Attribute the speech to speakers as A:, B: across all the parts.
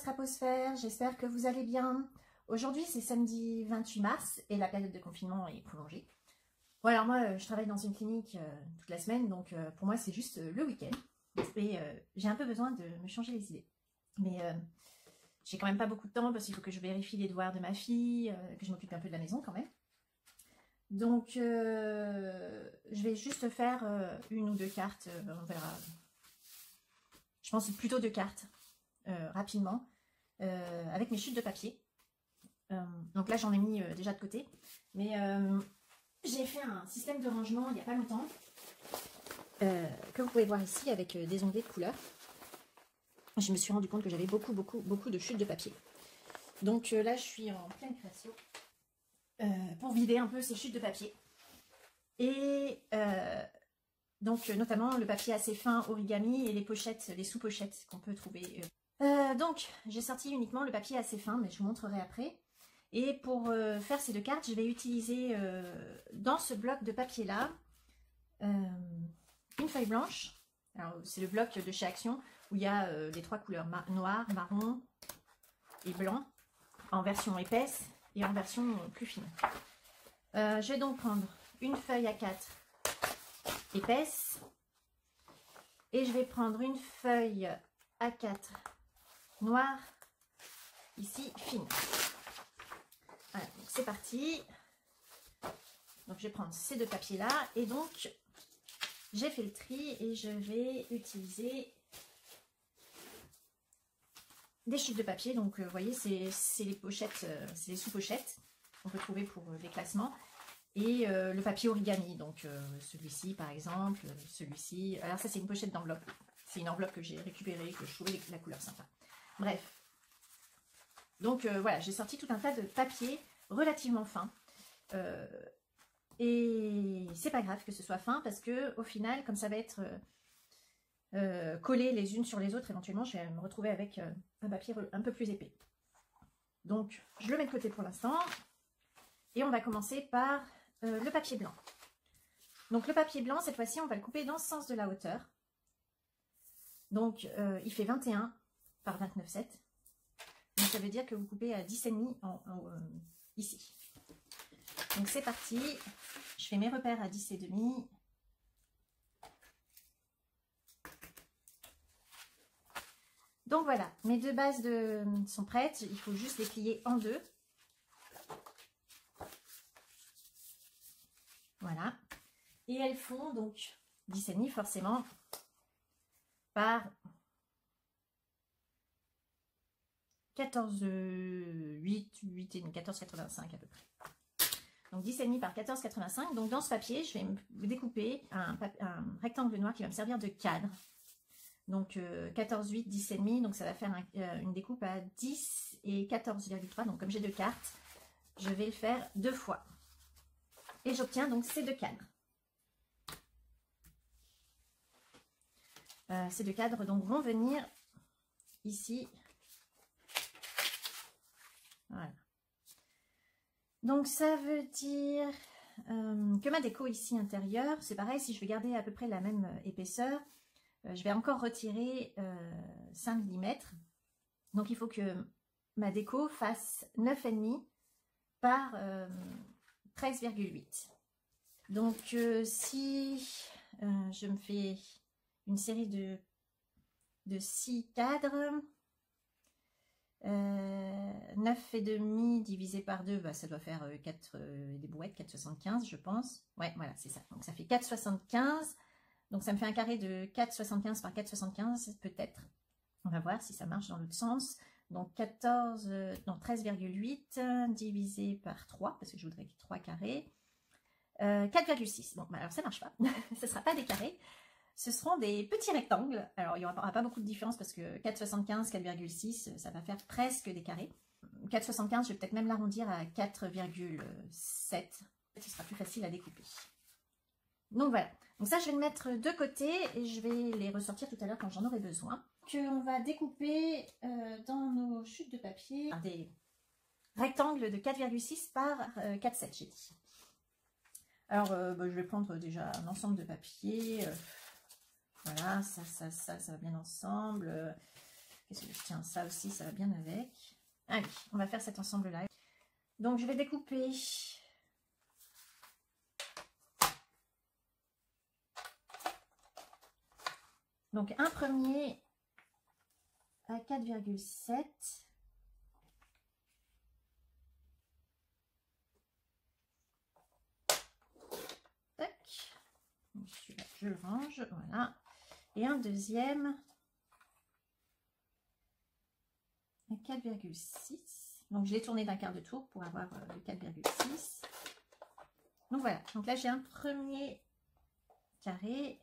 A: Straposphère, j'espère que vous allez bien. Aujourd'hui c'est samedi 28 mars et la période de confinement est prolongée. Bon alors moi je travaille dans une clinique toute la semaine, donc pour moi c'est juste le week-end. Et j'ai un peu besoin de me changer les idées. Mais j'ai quand même pas beaucoup de temps parce qu'il faut que je vérifie les devoirs de ma fille, que je m'occupe un peu de la maison quand même. Donc je vais juste faire une ou deux cartes, on verra. Je pense plutôt deux cartes. Rapidement avec mes chutes de papier. Donc là j'en ai mis déjà de côté, mais j'ai fait un système de rangement il n'y a pas longtemps que vous pouvez voir ici avec des onglets de couleurs. Je me suis rendu compte que j'avais beaucoup de chutes de papier, donc là je suis en pleine création pour vider un peu ces chutes de papier et donc notamment le papier assez fin origami et les pochettes, les sous-pochettes qu'on peut trouver. Donc, j'ai sorti uniquement le papier assez fin, mais je vous montrerai après. Et pour faire ces deux cartes, je vais utiliser dans ce bloc de papier-là une feuille blanche. Alors, c'est le bloc de chez Action où il y a les trois couleurs noir, marron et blanc en version épaisse et en version plus fine. Je vais donc prendre une feuille A4 épaisse et je vais prendre une feuille A4 noir ici fine. Voilà, donc c'est parti. Donc je vais prendre ces deux papiers là et donc j'ai fait le tri et je vais utiliser des chutes de papier. Donc vous voyez c'est les pochettes, c'est les sous-pochettes qu'on peut trouver pour des classements et le papier origami, donc celui-ci par exemple, celui-ci. Alors ça c'est une pochette d'enveloppe, c'est une enveloppe que j'ai récupérée, que je trouvais la couleur sympa. Bref, donc voilà, j'ai sorti tout un tas de papier relativement fin. Et c'est pas grave que ce soit fin parce que au final, comme ça va être collé les unes sur les autres, éventuellement, je vais me retrouver avec un papier un peu plus épais. Donc, je le mets de côté pour l'instant. Et on va commencer par le papier blanc. Donc, le papier blanc, cette fois-ci, on va le couper dans le sens de la hauteur. Donc, il fait 21 par 29,7. Donc ça veut dire que vous coupez à 10,5 ici. Donc c'est parti. Je fais mes repères à 10,5. Donc voilà, mes deux bases sont prêtes. Il faut juste les plier en deux. Voilà. Et elles font donc 10,5 forcément par 14,8, 14,85 à peu près. Donc 10,5 par 14,85. Donc dans ce papier, je vais découper un rectangle noir qui va me servir de cadre. Donc 14,8, 10,5. Donc ça va faire une découpe à 10 et 14,3. Donc comme j'ai deux cartes, je vais le faire deux fois. Et j'obtiens donc ces deux cadres. Ces deux cadres donc vont venir ici. Voilà. Donc ça veut dire que ma déco ici intérieure, c'est pareil, si je veux garder à peu près la même épaisseur, je vais encore retirer 5 mm. Donc il faut que ma déco fasse 9,5 par 13,8. Donc si je me fais une série de 6 cadres, 9,5 divisé par 2, bah, ça doit faire 4 des brouettes, 4,75 je pense. Ouais, voilà, c'est ça. Donc ça fait 4,75. Donc ça me fait un carré de 4,75 par 4,75 peut-être. On va voir si ça marche dans l'autre sens. Donc 13,8 divisé par 3, parce que je voudrais 3 carrés. 4,6. Bon, bah alors ça marche pas. Ce ne sera pas des carrés. Ce seront des petits rectangles. Alors, il n'y aura pas beaucoup de différence parce que 4,75, 4,6, ça va faire presque des carrés. 4,75, je vais peut-être même l'arrondir à 4,7. Ce sera plus facile à découper. Donc voilà. Donc ça, je vais le mettre de côté et je vais les ressortir tout à l'heure quand j'en aurai besoin. On va découper dans nos chutes de papier des rectangles de 4,6 par 4,7, j'ai dit. Alors, je vais prendre déjà un ensemble de papier. Voilà, ça va bien ensemble. Qu'est-ce que je tiens? Ça aussi, ça va bien avec. Allez, on va faire cet ensemble-là. Donc, je vais découper donc un premier à 4,7. Tac. Celui-là, je le range, voilà. Et un deuxième à 4,6. Donc, je l'ai tourné d'un quart de tour pour avoir le 4,6. Donc, voilà. Donc là, j'ai un premier carré.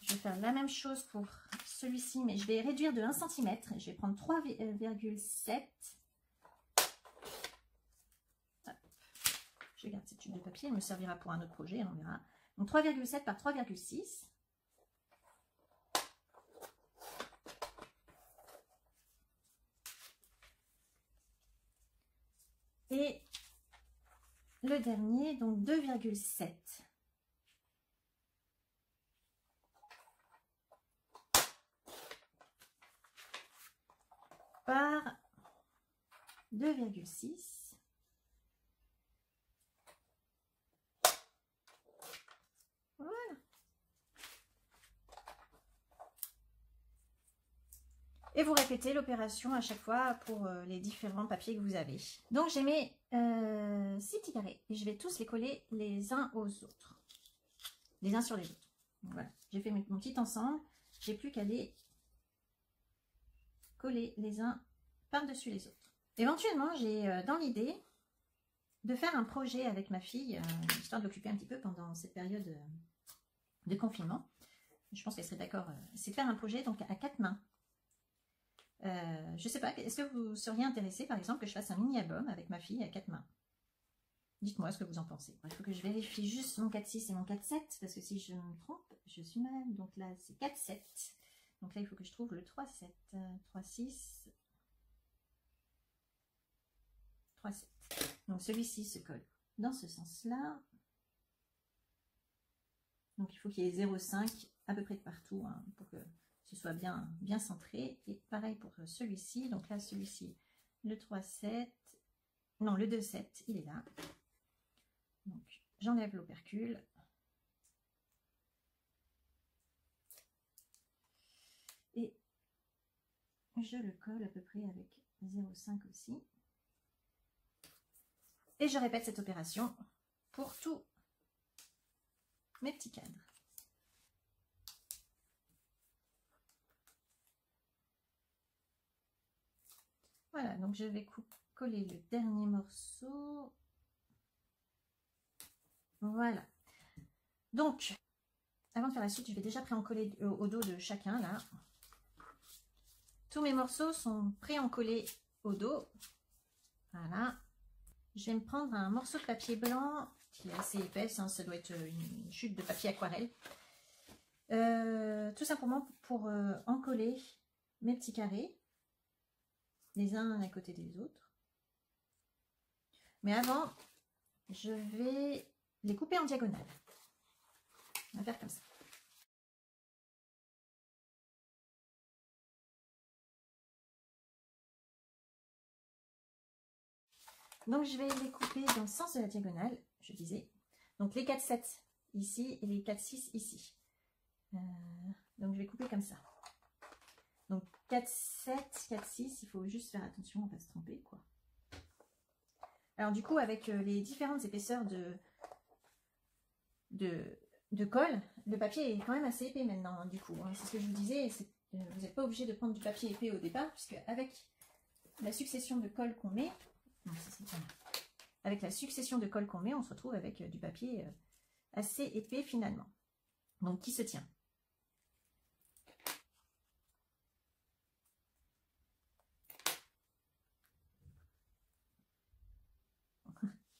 A: Je vais faire la même chose pour celui-ci, mais je vais réduire de 1 cm. Je vais prendre 3,7. Je garde cette tube de papier, elle me servira pour un autre projet, on verra. Donc 3,7 par 3,6. Et le dernier, donc 2,7. Par 2,6. Voilà. Et vous répétez l'opération à chaque fois pour les différents papiers que vous avez. Donc j'ai mes 6 petits carrés et je vais tous les coller les uns aux autres. Les uns sur les autres. Donc, voilà, j'ai fait mon petit ensemble. J'ai plus qu'à les coller les uns par-dessus les autres. Éventuellement, j'ai dans l'idée de faire un projet avec ma fille, histoire de l'occuper un petit peu pendant cette période de confinement. Je pense qu'elle serait d'accord. C'est de faire un projet donc à 4 mains. Je sais pas, est-ce que vous seriez intéressé par exemple que je fasse un mini-album avec ma fille à 4 mains? Dites-moi ce que vous en pensez. Il faut que je vérifie juste mon 4,6 et mon 4,7 parce que si je me trompe, je suis malade. Donc là, c'est 4,7. Donc là, il faut que je trouve le 3,7. 3,6. 3,7. Donc celui-ci se colle dans ce sens-là. Donc il faut qu'il y ait 0,5 à peu près de partout hein, pour que ce soit bien centré. Et pareil pour celui-ci. Donc là, celui-ci, le 3,7. Non, le 2,7, il est là. Donc j'enlève l'opercule. Et je le colle à peu près avec 0,5 aussi. Et je répète cette opération pour tous mes petits cadres. Voilà, donc je vais coller le dernier morceau. Voilà. Donc, avant de faire la suite, je vais déjà pré-encoller au dos de chacun, là. Tous mes morceaux sont pré-encollés au dos. Voilà. Je vais me prendre un morceau de papier blanc qui est assez épaisse, hein, ça doit être une chute de papier aquarelle. Tout simplement pour encoller mes petits carrés, les uns à côté des autres. Mais avant, je vais les couper en diagonale. On va faire comme ça. Donc je vais les couper dans le sens de la diagonale, je disais. Donc les 4,7 ici et les 4,6 ici. Donc je vais couper comme ça. Donc 4,7, 4,6, il faut juste faire attention à ne pas se tromper, quoi. Alors du coup, avec les différentes épaisseurs de colle, le papier est quand même assez épais maintenant, hein, du coup. Hein. C'est ce que je vous disais, vous n'êtes pas obligé de prendre du papier épais au départ, puisque avec la succession de colle qu'on met, non, avec la succession de colle qu'on met, on se retrouve avec du papier assez épais finalement. Donc qui se tient.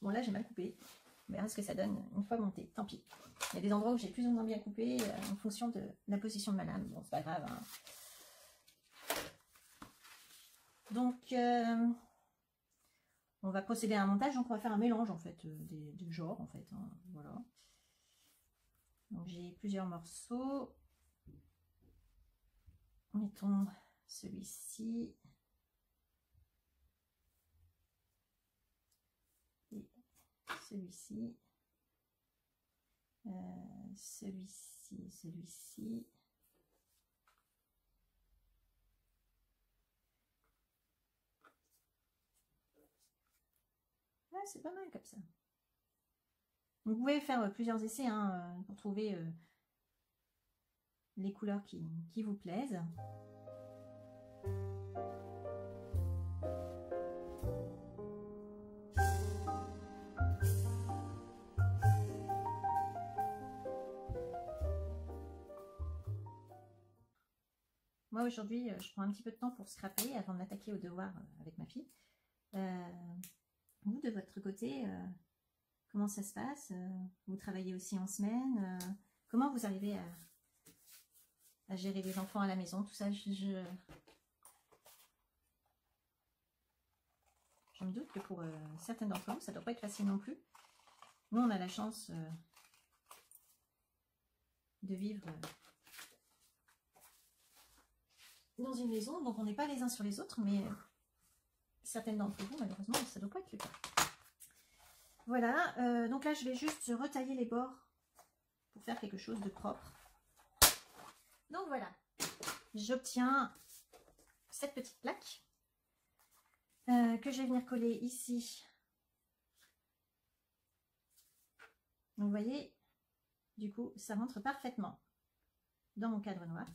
A: Bon là j'ai mal coupé. On verra ce que ça donne une fois monté. Tant pis. Il y a des endroits où j'ai plus ou moins bien coupé en fonction de la position de ma lame. Bon, c'est pas grave. Hein. Donc, on va procéder à un montage. Donc, on va faire un mélange en fait des genres en fait. Hein, voilà. Donc, j'ai plusieurs morceaux. Mettons celui-ci. Et celui-ci. Celui-ci, celui-ci. Ah, c'est pas mal comme ça. Vous pouvez faire plusieurs essais hein, pour trouver les couleurs qui vous plaisent. Moi aujourd'hui, je prends un petit peu de temps pour scraper avant de m'attaquer aux devoirs avec ma fille. Vous, de votre côté, comment ça se passe? Vous travaillez aussi en semaine? Comment vous arrivez à gérer les enfants à la maison? Tout ça, je me doute que pour certains d'entre vous, ça ne doit pas être facile non plus. Nous, on a la chance de vivre dans une maison, donc on n'est pas les uns sur les autres, mais certaines d'entre vous, malheureusement, ça ne doit pas être le cas. Voilà, donc là, je vais juste retailler les bords pour faire quelque chose de propre. Donc voilà, j'obtiens cette petite plaque que je vais venir coller ici. Donc vous voyez, du coup, ça rentre parfaitement dans mon cadre noir.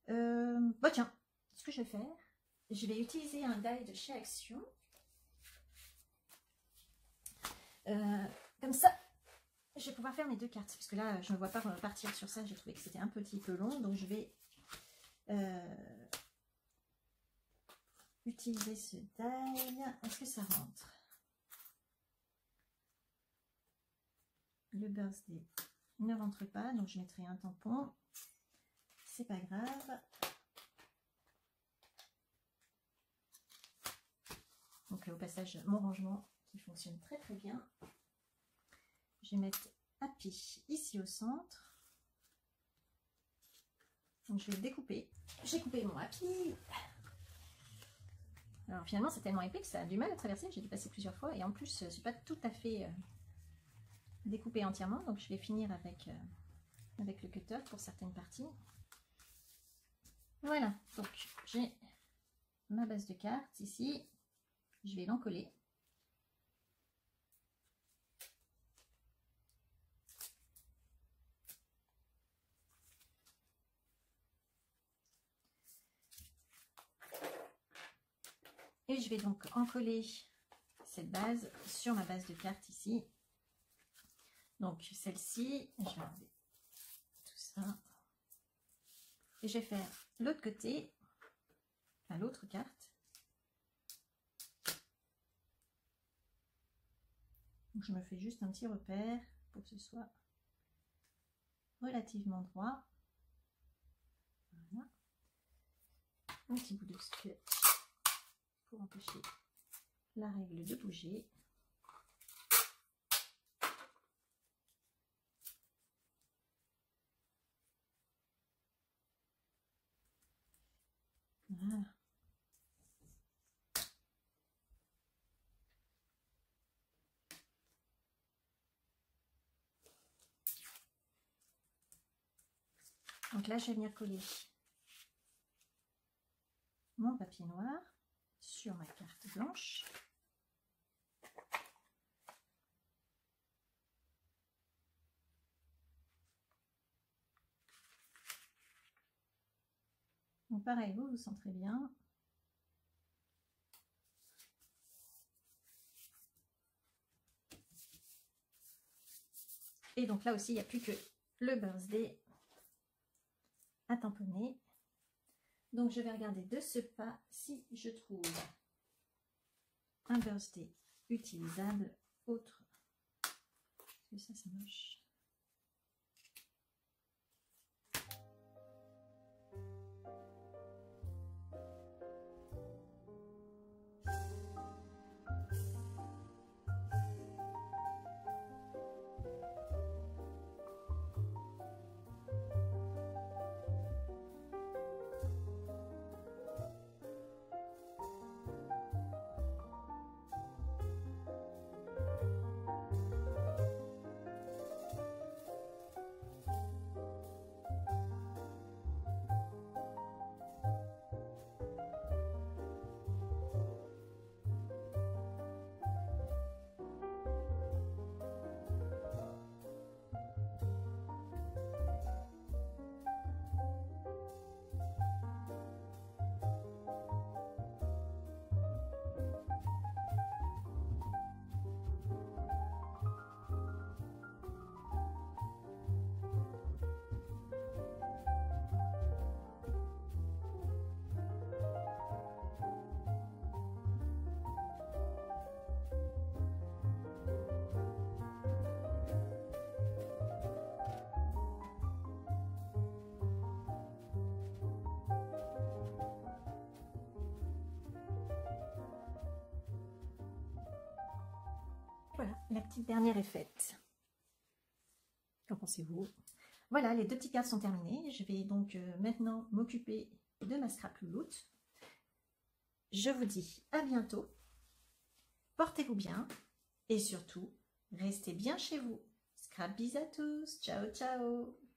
A: Bon tiens, ce que je vais faire, je vais utiliser un die de chez Action. Comme ça, je vais pouvoir faire mes deux cartes. Parce que là, je ne vois pas partir sur ça. J'ai trouvé que c'était un petit peu long. Donc je vais utiliser ce die. Est-ce que ça rentre? Le birthday ne rentre pas. Donc je mettrai un tampon. C'est pas grave. Donc au passage, mon rangement qui fonctionne très très bien. Je vais mettre Happy ici au centre. Donc je vais le découper. J'ai coupé mon Happy. Alors finalement c'est tellement épais que ça a du mal à traverser. J'ai dû passer plusieurs fois et en plus je ne suis pas tout à fait découpé entièrement. Donc je vais finir avec le cutter pour certaines parties. Voilà, donc j'ai ma base de cartes ici. Je vais l'encoller. Et je vais donc encoller cette base sur ma base de cartes ici. Donc celle-ci, je vais enlever tout ça. Et je vais faire l'autre côté, enfin l'autre carte. Donc je me fais juste un petit repère pour que ce soit relativement droit. Voilà. Un petit bout de scotch pour empêcher la règle de bouger. Voilà. Donc là, je vais venir coller mon papier noir sur ma carte blanche. Donc pareil, vous centrez bien. Et donc là aussi, il n'y a plus que le birthday à tamponner. Donc je vais regarder de ce pas si je trouve un birthday utilisable autre. Parce que ça moche. voilà, la petite dernière est faite. Qu'en pensez-vous? Voilà, les deux petites cartes sont terminées. Je vais donc maintenant m'occuper de ma scrap louloute. Je vous dis à bientôt. Portez-vous bien et surtout, restez bien chez vous. Scrap bis à tous. Ciao, ciao.